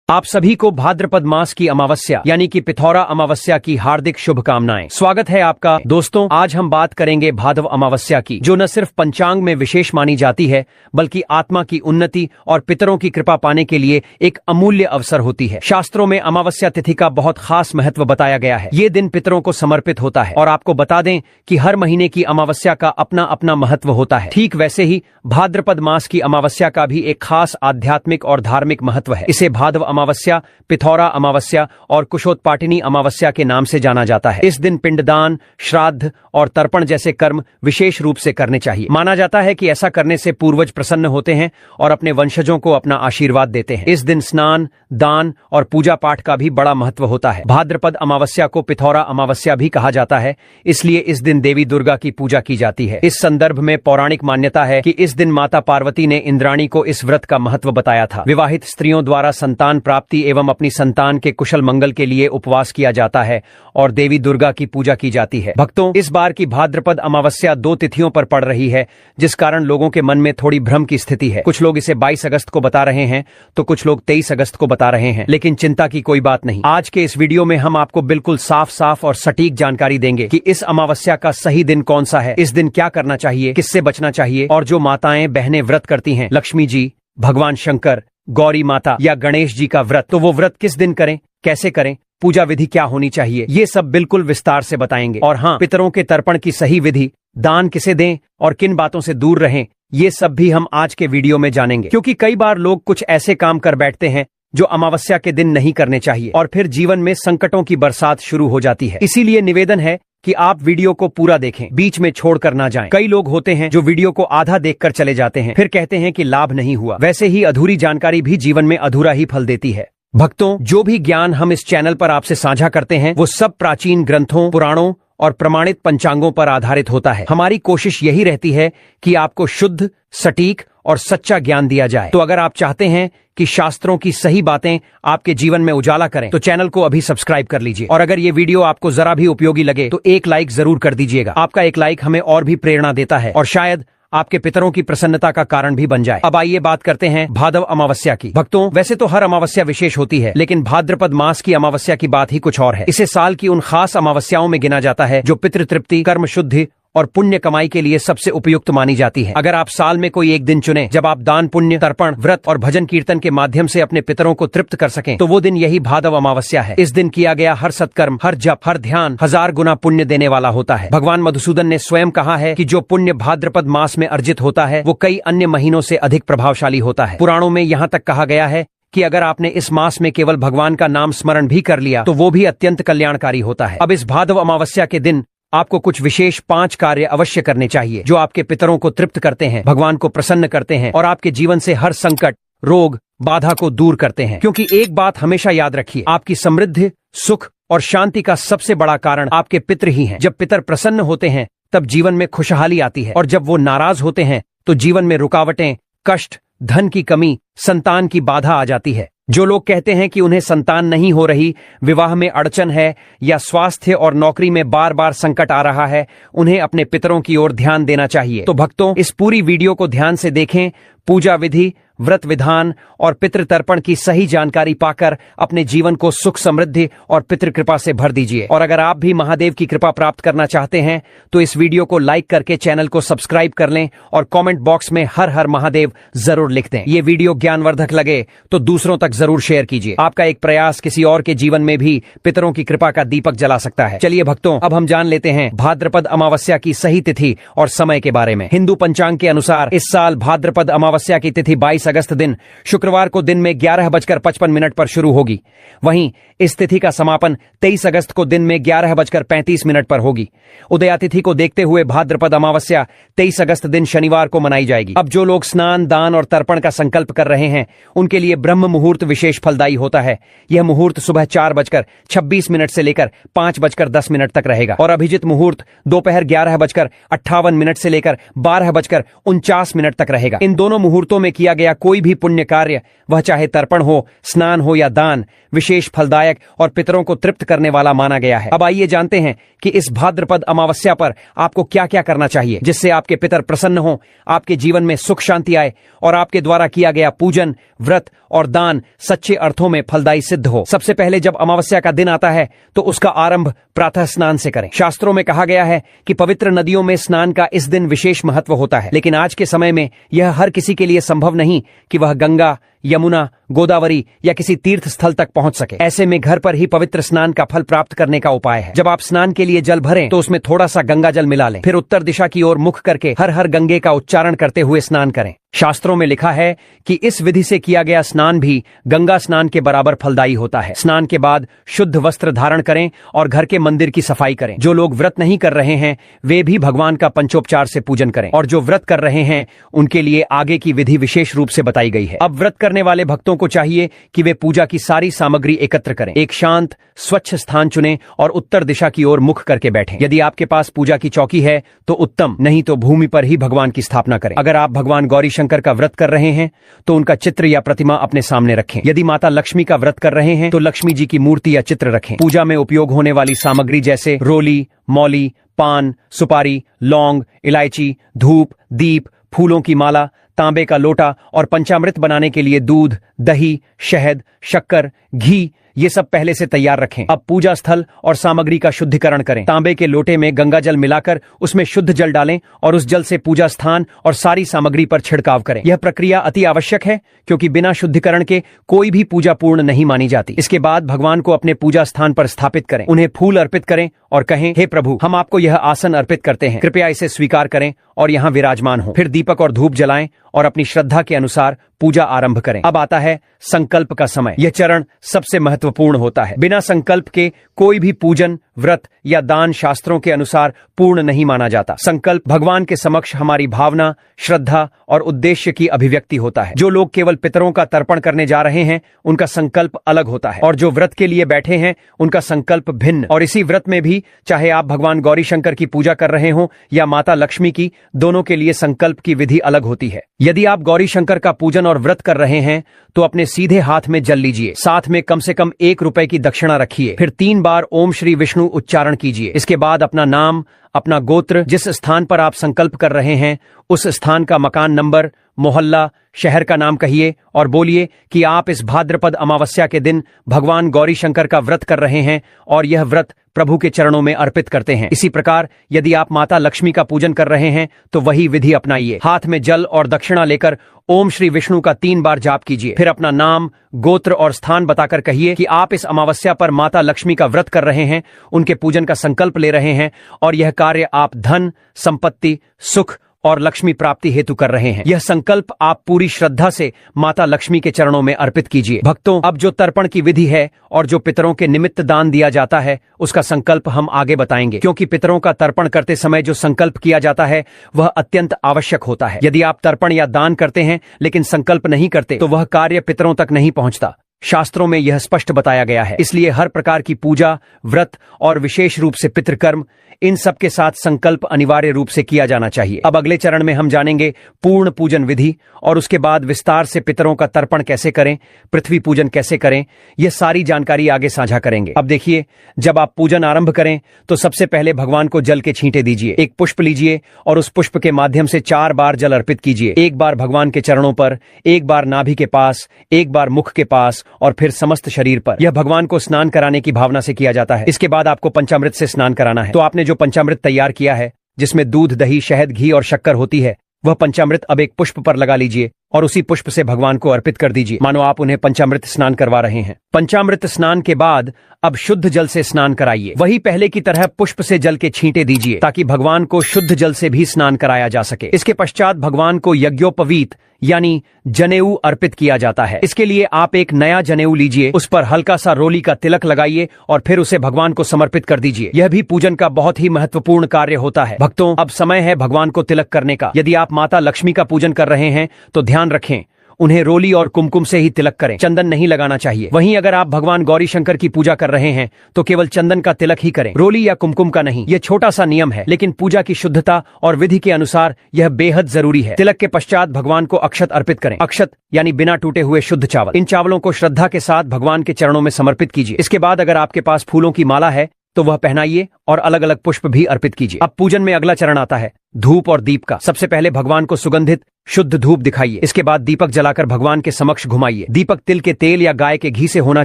आप सभी को भाद्रपद मास की अमावस्या यानी कि पिथौरा अमावस्या की हार्दिक शुभकामनाएं। स्वागत है आपका। दोस्तों, आज हम बात करेंगे भादव अमावस्या की, जो न सिर्फ पंचांग में विशेष मानी जाती है बल्कि आत्मा की उन्नति और पितरों की कृपा पाने के लिए एक अमूल्य अवसर होती है। शास्त्रों में अमावस्या तिथि का बहुत खास महत्व बताया गया है। ये दिन पितरों को समर्पित होता है और आपको बता दें कि हर महीने की अमावस्या का अपना अपना महत्व होता है। ठीक वैसे ही भाद्रपद मास की अमावस्या का भी एक खास आध्यात्मिक और धार्मिक महत्व है। इसे भादव अमावस्या, पिथौरा अमावस्या और कुशोत्पाटिनी अमावस्या के नाम से जाना जाता है। इस दिन पिंडदान, श्राद्ध और तर्पण जैसे कर्म विशेष रूप से करने चाहिए। माना जाता है कि ऐसा करने से पूर्वज प्रसन्न होते हैं और अपने वंशजों को अपना आशीर्वाद देते हैं। इस दिन स्नान, दान और पूजा पाठ का भी बड़ा महत्व होता है। भाद्रपद अमावस्या को पिथौरा अमावस्या भी कहा जाता है, इसलिए इस दिन देवी दुर्गा की पूजा की जाती है। इस संदर्भ में पौराणिक मान्यता है कि इस दिन माता पार्वती ने इंद्राणी को इस व्रत का महत्व बताया था। विवाहित स्त्रियों द्वारा संतान प्राप्ति एवं अपनी संतान के कुशल मंगल के लिए उपवास किया जाता है और देवी दुर्गा की पूजा की जाती है। भक्तों, इस बार की भाद्रपद अमावस्या 2 तिथियों पर पड़ रही है, जिस कारण लोगों के मन में थोड़ी भ्रम की स्थिति है। कुछ लोग इसे 22 अगस्त को बता रहे हैं तो कुछ लोग 23 अगस्त को बता रहे हैं, लेकिन चिंता की कोई बात नहीं। आज के इस वीडियो में हम आपको बिल्कुल साफ साफ और सटीक जानकारी देंगे कि इस अमावस्या का सही दिन कौन सा है, इस दिन क्या करना चाहिए, किससे बचना चाहिए, और जो माताएं बहनें व्रत करती हैं, लक्ष्मी जी, भगवान शंकर, गौरी माता या गणेश जी का व्रत, तो वो व्रत किस दिन करें, कैसे करें, पूजा विधि क्या होनी चाहिए, ये सब बिल्कुल विस्तार से बताएंगे। और हाँ, पितरों के तर्पण की सही विधि, दान किसे दें और किन बातों से दूर रहें, ये सब भी हम आज के वीडियो में जानेंगे। क्योंकि कई बार लोग कुछ ऐसे काम कर बैठते हैं जो अमावस्या के दिन नहीं करने चाहिए और फिर जीवन में संकटों की बरसात शुरू हो जाती है। इसीलिए निवेदन है कि आप वीडियो को पूरा देखें, बीच में छोड़कर ना जाएं। कई लोग होते हैं जो वीडियो को आधा देखकर चले जाते हैं, फिर कहते हैं कि लाभ नहीं हुआ। वैसे ही अधूरी जानकारी भी जीवन में अधूरा ही फल देती है। भक्तों, जो भी ज्ञान हम इस चैनल पर आपसे साझा करते हैं वो सब प्राचीन ग्रंथों, पुराणों और प्रमाणित पंचांगों पर आधारित होता है। हमारी कोशिश यही रहती है कि आपको शुद्ध, सटीक और सच्चा ज्ञान दिया जाए। तो अगर आप चाहते हैं कि शास्त्रों की सही बातें आपके जीवन में उजाला करें तो चैनल को अभी सब्सक्राइब कर लीजिए। और अगर ये वीडियो आपको जरा भी उपयोगी लगे तो एक लाइक जरूर कर दीजिएगा। आपका एक लाइक हमें और भी प्रेरणा देता है और शायद आपके पितरों की प्रसन्नता का कारण भी बन जाए। अब आइए बात करते हैं भादव अमावस्या की। भक्तों, वैसे तो हर अमावस्या विशेष होती है, लेकिन भाद्रपद मास की अमावस्या की बात ही कुछ और है। इसे साल की उन खास अमावस्याओं में गिना जाता है जो पितृ तृप्ति, कर्म शुद्धि और पुण्य कमाई के लिए सबसे उपयुक्त मानी जाती है। अगर आप साल में कोई एक दिन चुने जब आप दान, पुण्य, तर्पण, व्रत और भजन कीर्तन के माध्यम से अपने पितरों को तृप्त कर सकें, तो वो दिन यही भादव अमावस्या है। इस दिन किया गया हर सत्कर्म, हर जप, हर ध्यान 1000 गुना पुण्य देने वाला होता है। भगवान मधुसूदन ने स्वयं कहा है कि जो पुण्य भाद्रपद मास में अर्जित होता है वो कई अन्य महीनों से अधिक प्रभावशाली होता है। पुराणों में यहाँ तक कहा गया है कि अगर आपने इस मास में केवल भगवान का नाम स्मरण भी कर लिया तो वो भी अत्यंत कल्याणकारी होता है। अब इस भादव अमावस्या के दिन आपको कुछ विशेष 5 कार्य अवश्य करने चाहिए जो आपके पितरों को तृप्त करते हैं, भगवान को प्रसन्न करते हैं और आपके जीवन से हर संकट, रोग, बाधा को दूर करते हैं। क्योंकि एक बात हमेशा याद रखिए, आपकी समृद्धि, सुख और शांति का सबसे बड़ा कारण आपके पितृ ही हैं। जब पितर प्रसन्न होते हैं तब जीवन में खुशहाली आती है और जब वो नाराज होते हैं तो जीवन में रुकावटें, कष्ट, धन की कमी, संतान की बाधा आ जाती है। जो लोग कहते हैं कि उन्हें संतान नहीं हो रही, विवाह में अड़चन है या स्वास्थ्य और नौकरी में बार बार संकट आ रहा है, उन्हें अपने पितरों की ओर ध्यान देना चाहिए। तो भक्तों, इस पूरी वीडियो को ध्यान से देखें, पूजा विधि, व्रत विधान और पितृ तर्पण की सही जानकारी पाकर अपने जीवन को सुख, समृद्धि और पितृ कृपा से भर दीजिए। और अगर आप भी महादेव की कृपा प्राप्त करना चाहते हैं तो इस वीडियो को लाइक करके चैनल को सब्सक्राइब कर लें और कमेंट बॉक्स में हर हर महादेव जरूर लिख दें। ये वीडियो ज्ञानवर्धक लगे तो दूसरों तक जरूर शेयर कीजिए। आपका एक प्रयास किसी और के जीवन में भी पितरों की कृपा का दीपक जला सकता है। चलिए भक्तों, अब हम जान लेते हैं भाद्रपद अमावस्या की सही तिथि और समय के बारे में। हिंदू पंचांग के अनुसार इस साल भाद्रपद अमावस्या की तिथि 22 अगस्त दिन शुक्रवार को दिन में 11:55 पर शुरू होगी। वहीं इस तिथि का समापन 23 अगस्त को दिन में 11:35 पर होगी। उदया तिथि को देखते हुए भाद्रपद अमावस्या 23 अगस्त दिन शनिवार को मनाई जाएगी। अब जो लोग स्नान, दान और तर्पण का संकल्प कर रहे हैं उनके लिए ब्रह्म मुहूर्त विशेष फलदायी होता है। यह मुहूर्त सुबह 4:26 से लेकर 5:10 तक रहेगा और अभिजित मुहूर्त दोपहर 11:58 से लेकर 12:49 तक रहेगा। इन दोनों मुहूर्तों में किया गया कोई भी पुण्य कार्य, वह चाहे तर्पण हो, स्नान हो या दान, विशेष फलदायक और पितरों को तृप्त करने वाला माना गया है। अब आइए जानते हैं कि इस भाद्रपद अमावस्या पर आपको क्या क्या करना चाहिए जिससे आपके पितर प्रसन्न हो, आपके जीवन में सुख शांति आए और आपके द्वारा किया गया पूजन, व्रत और दान सच्चे अर्थों में फलदायी सिद्ध हो। सबसे पहले जब अमावस्या का दिन आता है तो उसका आरंभ प्रातः स्नान से करें। शास्त्रों में कहा गया है कि पवित्र नदियों में स्नान का इस दिन विशेष महत्व होता है, लेकिन आज के समय में यह हर किसी के लिए संभव नहीं कि वह गंगा, यमुना, गोदावरी या किसी तीर्थ स्थल तक पहुंच सके। ऐसे में घर पर ही पवित्र स्नान का फल प्राप्त करने का उपाय है। जब आप स्नान के लिए जल भरें तो उसमें थोड़ा सा गंगा जल मिला लें, फिर उत्तर दिशा की ओर मुख करके हर हर गंगे का उच्चारण करते हुए स्नान करें। शास्त्रों में लिखा है कि इस विधि से किया गया स्नान भी गंगा स्नान के बराबर फलदायी होता है। स्नान के बाद शुद्ध वस्त्र धारण करें और घर के मंदिर की सफाई करें। जो लोग व्रत नहीं कर रहे हैं वे भी भगवान का पंचोपचार से पूजन करें, और जो व्रत कर रहे हैं उनके लिए आगे की विधि विशेष रूप से बताई गई है। अब व्रत करने वाले भक्तों को चाहिए कि वे पूजा की सारी सामग्री एकत्र करें, एक शांत स्वच्छ स्थान चुनें और उत्तर दिशा की ओर मुख करके बैठें। यदि आपके पास पूजा की चौकी है तो उत्तम, नहीं तो भूमि पर ही भगवान की स्थापना करें। अगर आप भगवान गौरी शंकर का व्रत कर रहे हैं तो उनका चित्र या प्रतिमा अपने सामने रखें। यदि माता लक्ष्मी का व्रत कर रहे हैं तो लक्ष्मी जी की मूर्ति या चित्र रखें। पूजा में उपयोग होने वाली सामग्री जैसे रोली, मौली, पान, सुपारी, लौंग, इलायची, धूप, दीप, फूलों की माला, तांबे का लोटा और पंचामृत बनाने के लिए दूध, दही, शहद, शक्कर, घी ये सब पहले से तैयार रखें। अब पूजा स्थल और सामग्री का शुद्धिकरण करें। तांबे के लोटे में गंगा जल मिलाकर उसमें शुद्ध जल डालें और उस जल से पूजा स्थान और सारी सामग्री पर छिड़काव करें। यह प्रक्रिया अति आवश्यक है क्योंकि बिना शुद्धिकरण के कोई भी पूजा पूर्ण नहीं मानी जाती। इसके बाद भगवान को अपने पूजा स्थान पर स्थापित करें, उन्हें फूल अर्पित करें और कहें, हे प्रभु, हम आपको यह आसन अर्पित करते हैं, कृपया इसे स्वीकार करें और यहाँ विराजमान हो। फिर दीपक और धूप जलाएं और अपनी श्रद्धा के अनुसार पूजा आरंभ करें। अब आता है संकल्प का समय। यह चरण सबसे महत्वपूर्ण होता है। बिना संकल्प के कोई भी पूजन, व्रत या दान शास्त्रों के अनुसार पूर्ण नहीं माना जाता। संकल्प भगवान के समक्ष हमारी भावना, श्रद्धा और उद्देश्य की अभिव्यक्ति होता है। जो लोग केवल पितरों का तर्पण करने जा रहे हैं उनका संकल्प अलग होता है, और जो व्रत के लिए बैठे हैं उनका संकल्प भिन्न। और इसी व्रत में भी चाहे आप भगवान गौरी शंकर की पूजा कर रहे हो या माता लक्ष्मी की, दोनों के लिए संकल्प की विधि अलग होती है। यदि आप गौरी शंकर का पूजन और व्रत कर रहे हैं तो अपने सीधे हाथ में जल लीजिए, साथ में कम से कम 1 रुपए की दक्षिणा रखिए। फिर 3 बार ओम श्री विष्णु उच्चारण कीजिए। इसके बाद अपना नाम, अपना गोत्र, जिस स्थान पर आप संकल्प कर रहे हैं उस स्थान का मकान नंबर, मोहल्ला, शहर का नाम कहिए और बोलिए कि आप इस भाद्रपद अमावस्या के दिन भगवान गौरी शंकर का व्रत कर रहे हैं और यह व्रत प्रभु के चरणों में अर्पित करते हैं। इसी प्रकार यदि आप माता लक्ष्मी का पूजन कर रहे हैं तो वही विधि अपनाइए। हाथ में जल और दक्षिणा लेकर ओम श्री विष्णु का 3 बार जाप कीजिए। फिर अपना नाम, गोत्र और स्थान बताकर कहिए कि आप इस अमावस्या पर माता लक्ष्मी का व्रत कर रहे हैं, उनके पूजन का संकल्प ले रहे हैं और यह कार्य आप धन, संपत्ति, सुख और लक्ष्मी प्राप्ति हेतु कर रहे हैं। यह संकल्प आप पूरी श्रद्धा से माता लक्ष्मी के चरणों में अर्पित कीजिए। भक्तों, अब जो तर्पण की विधि है और जो पितरों के निमित्त दान दिया जाता है उसका संकल्प हम आगे बताएंगे, क्योंकि पितरों का तर्पण करते समय जो संकल्प किया जाता है वह अत्यंत आवश्यक होता है। यदि आप तर्पण या दान करते हैं लेकिन संकल्प नहीं करते तो वह कार्य पितरों तक नहीं पहुंचता। शास्त्रों में यह स्पष्ट बताया गया है। इसलिए हर प्रकार की पूजा, व्रत और विशेष रूप से पितृकर्म, इन सब के साथ संकल्प अनिवार्य रूप से किया जाना चाहिए। अब अगले चरण में हम जानेंगे पूर्ण पूजन विधि और उसके बाद विस्तार से पितरों का तर्पण कैसे करें, पृथ्वी पूजन कैसे करें, यह सारी जानकारी आगे साझा करेंगे। अब देखिए, जब आप पूजन आरंभ करें तो सबसे पहले भगवान को जल के छींटे दीजिए। एक पुष्प लीजिए और उस पुष्प के माध्यम से 4 बार जल अर्पित कीजिए। 1 बार भगवान के चरणों पर, 1 बार नाभि के पास, 1 बार मुख के पास और फिर समस्त शरीर पर। यह भगवान को स्नान कराने की भावना से किया जाता है। इसके बाद आपको पंचामृत से स्नान कराना है। तो आपने जो पंचामृत तैयार किया है जिसमें दूध, दही, शहद, घी और शक्कर होती है, वह पंचामृत अब एक पुष्प पर लगा लीजिए और उसी पुष्प से भगवान को अर्पित कर दीजिए, मानो आप उन्हें पंचामृत स्नान करवा रहे हैं। पंचामृत स्नान के बाद अब शुद्ध जल से स्नान कराइए। वही पहले की तरह पुष्प से जल के छींटे दीजिए ताकि भगवान को शुद्ध जल से भी स्नान कराया जा सके। इसके पश्चात भगवान को यज्ञोपवीत यानी जनेऊ अर्पित किया जाता है। इसके लिए आप एक नया जनेऊ लीजिए, उस पर हल्का सा रोली का तिलक लगाइए और फिर उसे भगवान को समर्पित कर दीजिए। यह भी पूजन का बहुत ही महत्वपूर्ण कार्य होता है। भक्तों, अब समय है भगवान को तिलक करने का। यदि आप माता लक्ष्मी का पूजन कर रहे हैं तो ध्यान रखें, उन्हें रोली और कुमकुम से ही तिलक करें, चंदन नहीं लगाना चाहिए। वहीं अगर आप भगवान गौरी शंकर की पूजा कर रहे हैं तो केवल चंदन का तिलक ही करें, रोली या कुमकुम का नहीं। यह छोटा सा नियम है, लेकिन पूजा की शुद्धता और विधि के अनुसार यह बेहद जरूरी है। तिलक के पश्चात भगवान को अक्षत अर्पित करें। अक्षत यानी बिना टूटे हुए शुद्ध चावल। इन चावलों को श्रद्धा के साथ भगवान के चरणों में समर्पित कीजिए। इसके बाद अगर आपके पास फूलों की माला है तो वह पहनाइए और अलग अलग पुष्प भी अर्पित कीजिए। अब पूजन में अगला चरण आता है धूप और दीप का। सबसे पहले भगवान को सुगंधित शुद्ध धूप दिखाइए। इसके बाद दीपक जलाकर भगवान के समक्ष घुमाइए। दीपक तिल के तेल या गाय के घी से होना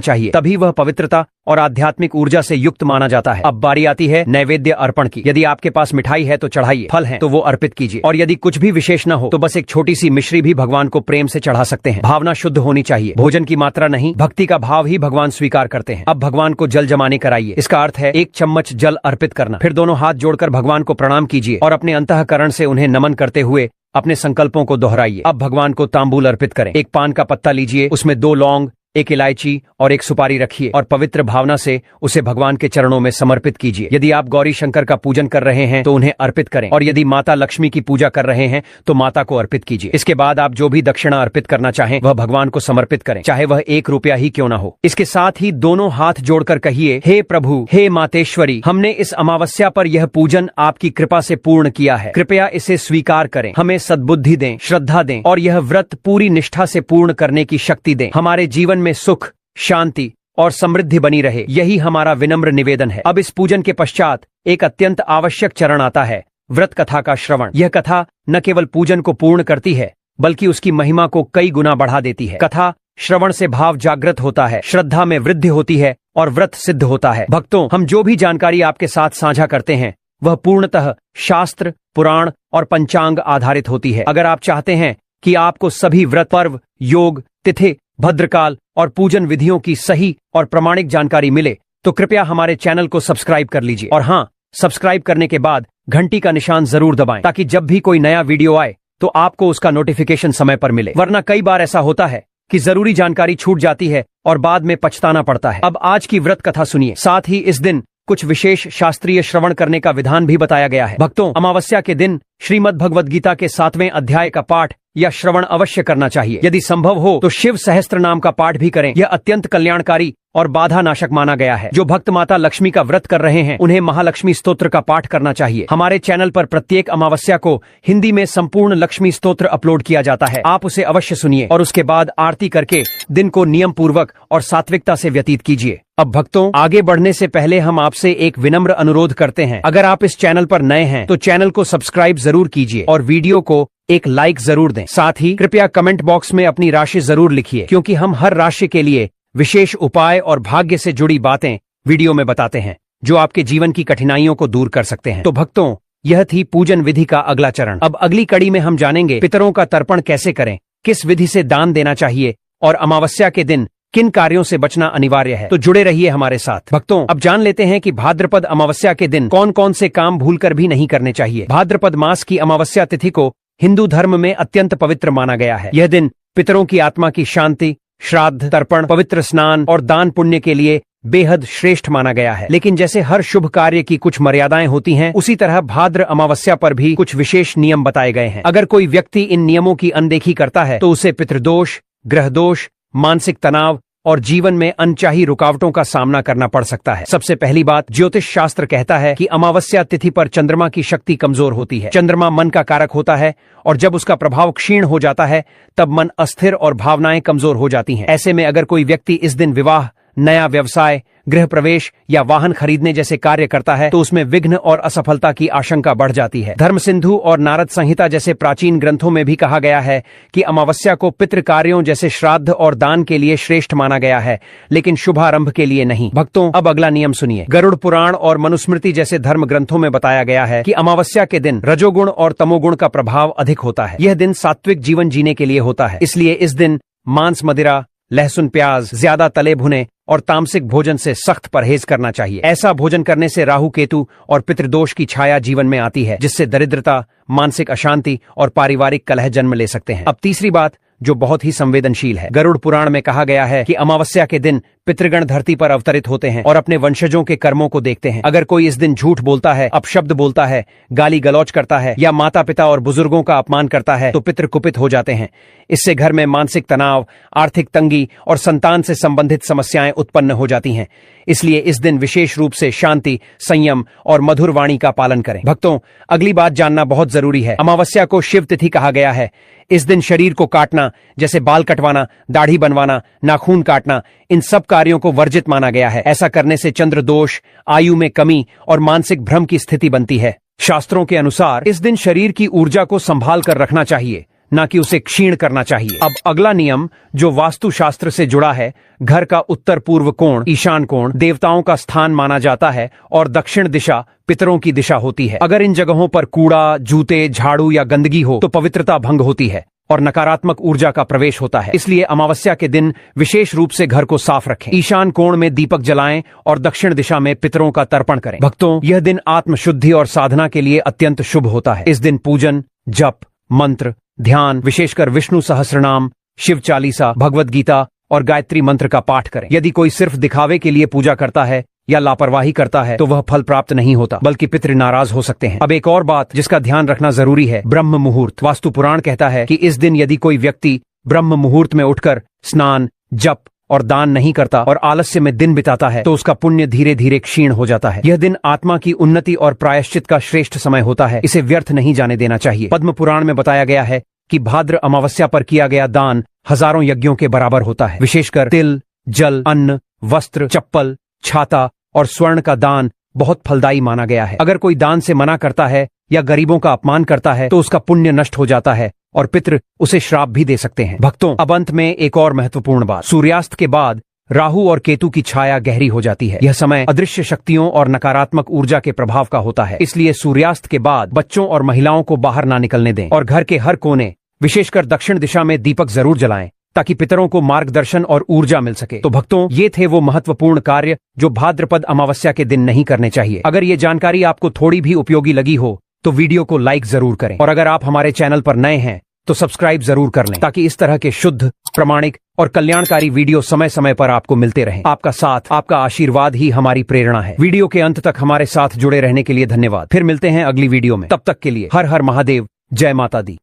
चाहिए, तभी वह पवित्रता और आध्यात्मिक ऊर्जा से युक्त माना जाता है। अब बारी आती है नैवेद्य अर्पण की। यदि आपके पास मिठाई है तो चढ़ाइए, फल है तो वो अर्पित कीजिए, और यदि कुछ भी विशेष न हो तो बस एक छोटी सी मिश्री भी भगवान को प्रेम से चढ़ा सकते हैं। भावना शुद्ध होनी चाहिए, भोजन की मात्रा नहीं, भक्ति का भाव ही भगवान स्वीकार करते हैं। अब भगवान को जल जमाने कराइए। इसका अर्थ है 1 चम्मच जल अर्पित करना। फिर दोनों हाथ जोड़कर भगवान को प्रणाम कीजिए और अपने अंतःकरण से उन्हें नमन करते हुए अपने संकल्पों को दोहराइए। अब भगवान को तांबूल अर्पित करें। एक पान का पत्ता लीजिए, उसमें 2 लौंग, 1 इलायची और 1 सुपारी रखिए और पवित्र भावना से उसे भगवान के चरणों में समर्पित कीजिए। यदि आप गौरी शंकर का पूजन कर रहे हैं तो उन्हें अर्पित करें, और यदि माता लक्ष्मी की पूजा कर रहे हैं तो माता को अर्पित कीजिए। इसके बाद आप जो भी दक्षिणा अर्पित करना चाहें वह भगवान को समर्पित करें, चाहे वह 1 रुपया ही क्यों न हो। इसके साथ ही दोनों हाथ जोड़कर कहिए, हे प्रभु, हे मातेश्वरी, हमने इस अमावस्या पर यह पूजन आपकी कृपा से पूर्ण किया है। कृपया इसे स्वीकार करें, हमें सद्बुद्धि दें, श्रद्धा दें और यह व्रत पूरी निष्ठा से पूर्ण करने की शक्ति दें। हमारे जीवन में सुख, शांति और समृद्धि बनी रहे, यही हमारा विनम्र निवेदन है। अब इस पूजन के पश्चात एक अत्यंत आवश्यक चरण आता है, व्रत कथा का श्रवण। यह कथा न केवल पूजन को पूर्ण करती है बल्कि उसकी महिमा को कई गुना बढ़ा देती है। कथा श्रवण से भाव जागृत होता है, श्रद्धा में वृद्धि होती है और व्रत सिद्ध होता है। भक्तों, हम जो भी जानकारी आपके साथ साझा करते हैं वह पूर्णतः शास्त्र, पुराण और पंचांग आधारित होती है। अगर आप चाहते हैं कि आपको सभी व्रत, पर्व, योग, तिथि, भद्रकाल और पूजन विधियों की सही और प्रामाणिक जानकारी मिले तो कृपया हमारे चैनल को सब्सक्राइब कर लीजिए। और हाँ, सब्सक्राइब करने के बाद घंटी का निशान जरूर दबाएं ताकि जब भी कोई नया वीडियो आए तो आपको उसका नोटिफिकेशन समय पर मिले। वरना कई बार ऐसा होता है कि जरूरी जानकारी छूट जाती है और बाद में पछताना पड़ता है। अब आज की व्रत कथा सुनिए। साथ ही इस दिन कुछ विशेष शास्त्रीय श्रवण करने का विधान भी बताया गया है। भक्तों, अमावस्या के दिन श्रीमद् भगवद गीता के 7वें अध्याय का पाठ या श्रवण अवश्य करना चाहिए। यदि संभव हो तो शिव सहस्त्र नाम का पाठ भी करें। यह अत्यंत कल्याणकारी और बाधा नाशक माना गया है। जो भक्त माता लक्ष्मी का व्रत कर रहे हैं उन्हें महालक्ष्मी स्तोत्र का पाठ करना चाहिए। हमारे चैनल पर प्रत्येक अमावस्या को हिंदी में संपूर्ण लक्ष्मी स्तोत्र अपलोड किया जाता है। आप उसे अवश्य सुनिए और उसके बाद आरती करके दिन को नियम पूर्वक और सात्विकता से व्यतीत कीजिए। अब भक्तों, आगे बढ़ने से पहले हम आपसे एक विनम्र अनुरोध करते हैं। अगर आप इस चैनल पर नए हैं तो चैनल को सब्सक्राइब जरूर कीजिए और वीडियो को एक लाइक जरूर दें। साथ ही कृपया कमेंट बॉक्स में अपनी राशि जरूर लिखिए, क्योंकि हम हर राशि के लिए विशेष उपाय और भाग्य से जुड़ी बातें वीडियो में बताते हैं जो आपके जीवन की कठिनाइयों को दूर कर सकते हैं। तो भक्तों, यह थी पूजन विधि का अगला चरण। अब अगली कड़ी में हम जानेंगे पितरों का तर्पण कैसे करें, किस विधि से दान देना चाहिए और अमावस्या के दिन किन कार्यों से बचना अनिवार्य है। तो जुड़े रहिए हमारे साथ। भक्तों, अब जान लेते हैं कि भाद्रपद अमावस्या के दिन कौन कौन से काम भूलकर भी नहीं करने चाहिए। भाद्रपद मास की अमावस्या तिथि को हिंदू धर्म में अत्यंत पवित्र माना गया है। यह दिन पितरों की आत्मा की शांति, श्राद्ध, तर्पण, पवित्र स्नान और दान पुण्य के लिए बेहद श्रेष्ठ माना गया है। लेकिन जैसे हर शुभ कार्य की कुछ मर्यादाएं होती हैं, उसी तरह भाद्र अमावस्या पर भी कुछ विशेष नियम बताए गए हैं। अगर कोई व्यक्ति इन नियमों की अनदेखी करता है तो उसे पितृदोष, ग्रह दोष, मानसिक तनाव और जीवन में अनचाही रुकावटों का सामना करना पड़ सकता है। सबसे पहली बात, ज्योतिष शास्त्र कहता है कि अमावस्या तिथि पर चंद्रमा की शक्ति कमजोर होती है। चंद्रमा मन का कारक होता है और जब उसका प्रभाव क्षीण हो जाता है तब मन अस्थिर और भावनाएं कमजोर हो जाती हैं। ऐसे में अगर कोई व्यक्ति इस दिन विवाह, नया व्यवसाय, गृह प्रवेश या वाहन खरीदने जैसे कार्य करता है तो उसमें विघ्न और असफलता की आशंका बढ़ जाती है। धर्म सिंधु और नारद संहिता जैसे प्राचीन ग्रंथों में भी कहा गया है कि अमावस्या को पितृ कार्यों जैसे श्राद्ध और दान के लिए श्रेष्ठ माना गया है, लेकिन शुभारंभ के लिए नहीं। भक्तों, अब अगला नियम सुनिए। गरुड़ पुराण और मनुस्मृति जैसे धर्म ग्रंथों में बताया गया है कि अमावस्या के दिन रजोगुण और तमोगुण का प्रभाव अधिक होता है। यह दिन सात्विक जीवन जीने के लिए होता है, इसलिए इस दिन मांस, मदिरा, लहसुन, प्याज, ज्यादा तले भुने और तामसिक भोजन से सख्त परहेज करना चाहिए। ऐसा भोजन करने से राहु, केतु और पितृदोष की छाया जीवन में आती है, जिससे दरिद्रता, मानसिक अशांति और पारिवारिक कलह जन्म ले सकते हैं। अब तीसरी बात जो बहुत ही संवेदनशील है। गरुड़ पुराण में कहा गया है कि अमावस्या के दिन पितृगण धरती पर अवतरित होते हैं और अपने वंशजों के कर्मों को देखते हैं। अगर कोई इस दिन झूठ बोलता है, अपशब्द बोलता है, गाली गलौज करता है या माता पिता और बुजुर्गों का अपमान करता है तो पितृ कुपित हो जाते हैं। इससे घर में मानसिक तनाव, आर्थिक तंगी और संतान से संबंधित समस्याएं उत्पन्न हो जाती हैं। इसलिए इस दिन विशेष रूप से शांति, संयम और मधुर वाणी का पालन करें। भक्तों, अगली बात जानना बहुत जरूरी है। अमावस्या को शिव तिथि कहा गया है। इस दिन शरीर को काटना, जैसे बाल कटवाना, दाढ़ी बनवाना, नाखून काटना, इन सब कार्यों को वर्जित माना गया है। ऐसा करने से चंद्र दोष, आयु में कमी और मानसिक भ्रम की स्थिति बनती है। शास्त्रों के अनुसार इस दिन शरीर की ऊर्जा को संभाल कर रखना चाहिए, न कि उसे क्षीण करना चाहिए। अब अगला नियम जो वास्तु शास्त्र से जुड़ा है, घर का उत्तर पूर्व कोण, ईशान कोण, देवताओं का स्थान माना जाता है और दक्षिण दिशा पितरों की दिशा होती है। अगर इन जगहों पर कूड़ा, जूते, झाड़ू या गंदगी हो तो पवित्रता भंग होती है और नकारात्मक ऊर्जा का प्रवेश होता है। इसलिए अमावस्या के दिन विशेष रूप से घर को साफ रखें। ईशान कोण में दीपक जलाएं और दक्षिण दिशा में पितरों का तर्पण करें। भक्तों, यह दिन आत्मशुद्धि और साधना के लिए अत्यंत शुभ होता है। इस दिन पूजन, जप, मंत्र, ध्यान, विशेषकर विष्णु सहस्रनाम, शिव चालीसा, भगवद गीता और गायत्री मंत्र का पाठ करें। यदि कोई सिर्फ दिखावे के लिए पूजा करता है या लापरवाही करता है तो वह फल प्राप्त नहीं होता, बल्कि पितृ नाराज हो सकते हैं। अब एक और बात जिसका ध्यान रखना जरूरी है, ब्रह्म मुहूर्त। वास्तु पुराण कहता है कि इस दिन यदि कोई व्यक्ति ब्रह्म मुहूर्त में उठकर स्नान, जप और दान नहीं करता और आलस्य में दिन बिताता है तो उसका पुण्य धीरे धीरे क्षीण हो जाता है। यह दिन आत्मा की उन्नति और प्रायश्चित का श्रेष्ठ समय होता है। इसे व्यर्थ नहीं जाने देना चाहिए। पद्म पुराण में बताया गया है कि भाद्र अमावस्या पर किया गया दान हजारों यज्ञों के बराबर होता है। विशेषकर तिल, जल, अन्न, वस्त्र, चप्पल, छाता और स्वर्ण का दान बहुत फलदायी माना गया है। अगर कोई दान से मना करता है या गरीबों का अपमान करता है तो उसका पुण्य नष्ट हो जाता है और पितृ उसे श्राप भी दे सकते हैं। भक्तों, अब अंत में एक और महत्वपूर्ण बात। सूर्यास्त के बाद राहु और केतु की छाया गहरी हो जाती है। यह समय अदृश्य शक्तियों और नकारात्मक ऊर्जा के प्रभाव का होता है। इसलिए सूर्यास्त के बाद बच्चों और महिलाओं को बाहर ना निकलने दें और घर के हर कोने, विशेषकर दक्षिण दिशा में दीपक जरूर जलाएं ताकि पितरों को मार्गदर्शन और ऊर्जा मिल सके। तो भक्तों, ये थे वो महत्वपूर्ण कार्य जो भाद्रपद अमावस्या के दिन नहीं करने चाहिए। अगर ये जानकारी आपको थोड़ी भी उपयोगी लगी हो तो वीडियो को लाइक जरूर करें और अगर आप हमारे चैनल पर नए हैं तो सब्सक्राइब जरूर कर लें ताकि इस तरह के शुद्ध, प्रामाणिक और कल्याणकारी वीडियो समय समय पर आपको मिलते रहें। आपका साथ, आपका आशीर्वाद ही हमारी प्रेरणा है। वीडियो के अंत तक हमारे साथ जुड़े रहने के लिए धन्यवाद। फिर मिलते हैं अगली वीडियो में। तब तक के लिए हर हर महादेव, जय माता दी।